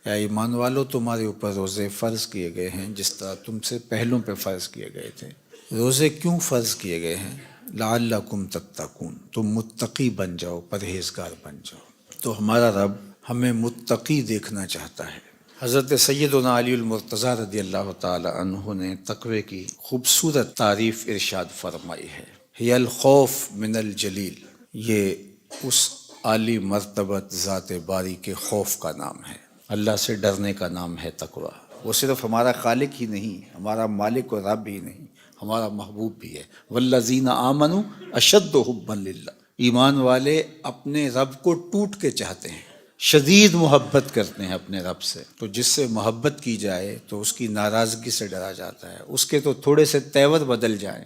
یا ایمان والو تمہارے اوپر روزے فرض کیے گئے ہیں جس طرح تم سے پہلوں پہ فرض کیے گئے تھے۔ روزے کیوں فرض کیے گئے ہیں؟ لعلکم تتقون، تم متقی بن جاؤ، پرہیزگار بن جاؤ۔ تو ہمارا رب ہمیں متقی دیکھنا چاہتا ہے۔ حضرت سیدنا علی المرتضیٰ رضی اللہ تعالی عنہ نے تقوی کی خوبصورت تعریف ارشاد فرمائی ہے۔ ہی الخوف من الجلیل، یہ اس عالی مرتبت ذات باری کے خوف کا نام ہے، اللہ سے ڈرنے کا نام ہے تقوی۔ وہ صرف ہمارا خالق ہی نہیں، ہمارا مالک و رب ہی نہیں، ہمارا محبوب بھی ہے۔ والذین آمنوا اشد حبا للہ، ایمان والے اپنے رب کو ٹوٹ کے چاہتے ہیں، شدید محبت کرتے ہیں اپنے رب سے۔ تو جس سے محبت کی جائے تو اس کی ناراضگی سے ڈرا جاتا ہے، اس کے تو تھوڑے سے تیور بدل جائیں،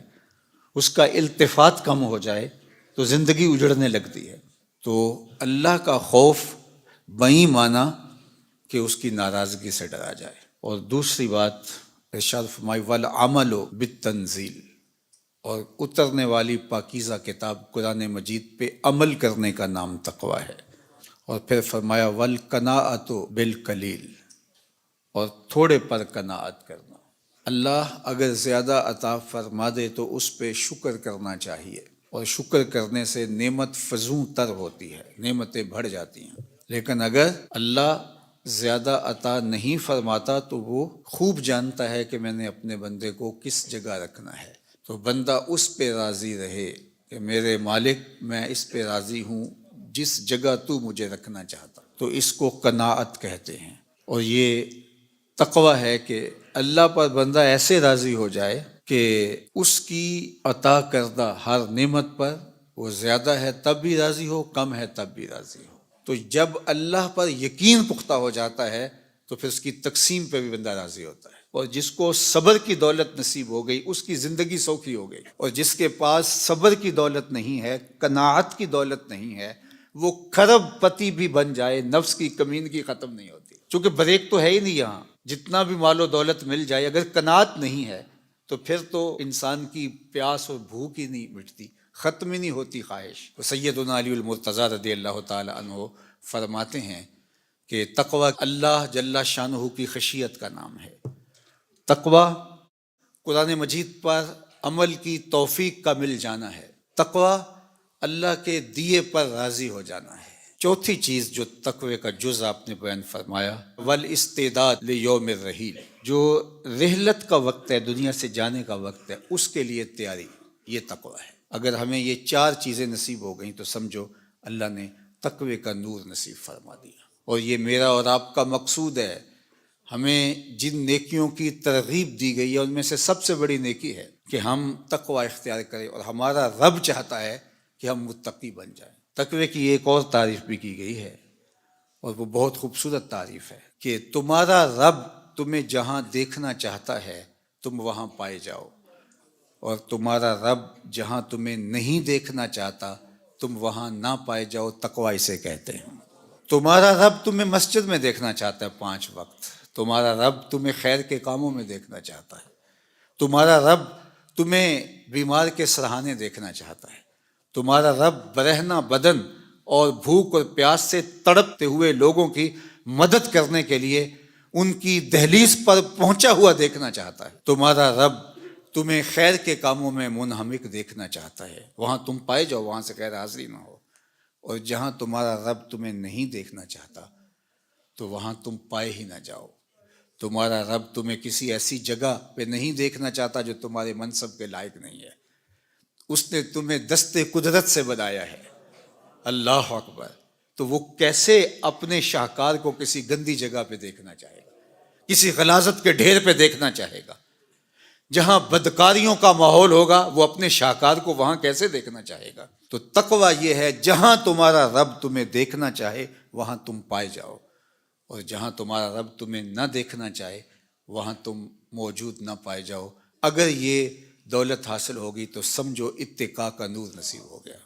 اس کا التفات کم ہو جائے تو زندگی اجڑنے لگتی ہے۔ تو اللہ کا خوف بیں معنی کہ اس کی ناراضگی سے ڈرا جائے۔ اور دوسری بات ارشاد فرمائی والعمل بالتنزیل، اور اترنے والی پاکیزہ کتاب قرآن مجید پہ عمل کرنے کا نام تقوی ہے۔ اور پھر فرمایا والقناعۃ بالقلیل، اور تھوڑے پر قناعت کرنا۔ اللہ اگر زیادہ عطا فرما دے تو اس پہ شکر کرنا چاہیے، اور شکر کرنے سے نعمت فزوں تر ہوتی ہے، نعمتیں بڑھ جاتی ہیں۔ لیکن اگر اللہ زیادہ عطا نہیں فرماتا تو وہ خوب جانتا ہے کہ میں نے اپنے بندے کو کس جگہ رکھنا ہے، تو بندہ اس پہ راضی رہے کہ میرے مالک میں اس پہ راضی ہوں جس جگہ تو مجھے رکھنا چاہتا، تو اس کو قناعت کہتے ہیں۔ اور یہ تقوی ہے کہ اللہ پر بندہ ایسے راضی ہو جائے کہ اس کی عطا کردہ ہر نعمت پر وہ زیادہ ہے تب بھی راضی ہو، کم ہے تب بھی راضی ہو۔ تو جب اللہ پر یقین پختہ ہو جاتا ہے تو پھر اس کی تقسیم پہ بھی بندہ راضی ہوتا ہے۔ اور جس کو صبر کی دولت نصیب ہو گئی اس کی زندگی سوکھی ہو گئی، اور جس کے پاس صبر کی دولت نہیں ہے، قناعت کی دولت نہیں ہے، وہ کھرب پتی بھی بن جائے نفس کی کمینگی ختم نہیں ہوتی، چونکہ بریک تو ہے ہی نہیں یہاں۔ جتنا بھی مال و دولت مل جائے اگر قناعت نہیں ہے تو پھر تو انسان کی پیاس اور بھوک ہی نہیں مٹتی، ختم ہی نہیں ہوتی خواہش۔ تو سیدنا علی المرتضیٰ رضی اللہ تعالی عنہ فرماتے ہیں کہ تقوی اللہ جل شانہ کی خشیت کا نام ہے۔ تقوی قرآن مجید پر عمل کی توفیق کا مل جانا ہے۔ تقوی اللہ کے دیے پر راضی ہو جانا ہے۔ چوتھی چیز جو تقوی کا جز آپ نے بیان فرمایا والاستعداد لیوم الرحیل، جو رحلت کا وقت ہے، دنیا سے جانے کا وقت ہے، اس کے لیے تیاری، یہ تقوی ہے۔ اگر ہمیں یہ چار چیزیں نصیب ہو گئیں تو سمجھو اللہ نے تقوی کا نور نصیب فرما دیا۔ اور یہ میرا اور آپ کا مقصود ہے۔ ہمیں جن نیکیوں کی ترغیب دی گئی ہے ان میں سے سب سے بڑی نیکی ہے کہ ہم تقوی اختیار کریں، اور ہمارا رب چاہتا ہے کہ ہم متقی بن جائیں۔ تقوی کی ایک اور تعریف بھی کی گئی ہے، اور وہ بہت خوبصورت تعریف ہے کہ تمہارا رب تمہیں جہاں دیکھنا چاہتا ہے تم وہاں پائے جاؤ، اور تمہارا رب جہاں تمہیں نہیں دیکھنا چاہتا تم وہاں نہ پائے جاؤ۔ تقوی اسے کہتے ہیں۔ تمہارا رب تمہیں مسجد میں دیکھنا چاہتا ہے 5 وقت، تمہارا رب تمہیں خیر کے کاموں میں دیکھنا چاہتا ہے، تمہارا رب تمہیں بیمار کے سرہانے دیکھنا چاہتا ہے، تمہارا رب برہنہ بدن اور بھوک اور پیاس سے تڑپتے ہوئے لوگوں کی مدد کرنے کے لیے ان کی دہلیز پر پہنچا ہوا دیکھنا چاہتا ہے، تمہارا رب تمہیں خیر کے کاموں میں منہمک دیکھنا چاہتا ہے، وہاں تم پائے جاؤ، وہاں سے غیر حاضری نہ ہو۔ اور جہاں تمہارا رب تمہیں نہیں دیکھنا چاہتا تو وہاں تم پائے ہی نہ جاؤ۔ تمہارا رب تمہیں کسی ایسی جگہ پہ نہیں دیکھنا چاہتا جو تمہارے منصب کے لائق نہیں ہے، اس نے تمہیں دست قدرت سے بنایا ہے۔ اللہ اکبر! تو وہ کیسے اپنے شاہکار کو کسی گندی جگہ پہ دیکھنا چاہے گا، کسی غلاظت کے ڈھیر پہ دیکھنا چاہے گا؟ جہاں بدکاریوں کا ماحول ہوگا وہ اپنے شاہکار کو وہاں کیسے دیکھنا چاہے گا؟ تو تقوی یہ ہے جہاں تمہارا رب تمہیں دیکھنا چاہے وہاں تم پائے جاؤ، اور جہاں تمہارا رب تمہیں نہ دیکھنا چاہے وہاں تم موجود نہ پائے جاؤ۔ اگر یہ دولت حاصل ہوگی تو سمجھو اتقاء کا نور نصیب ہو گیا۔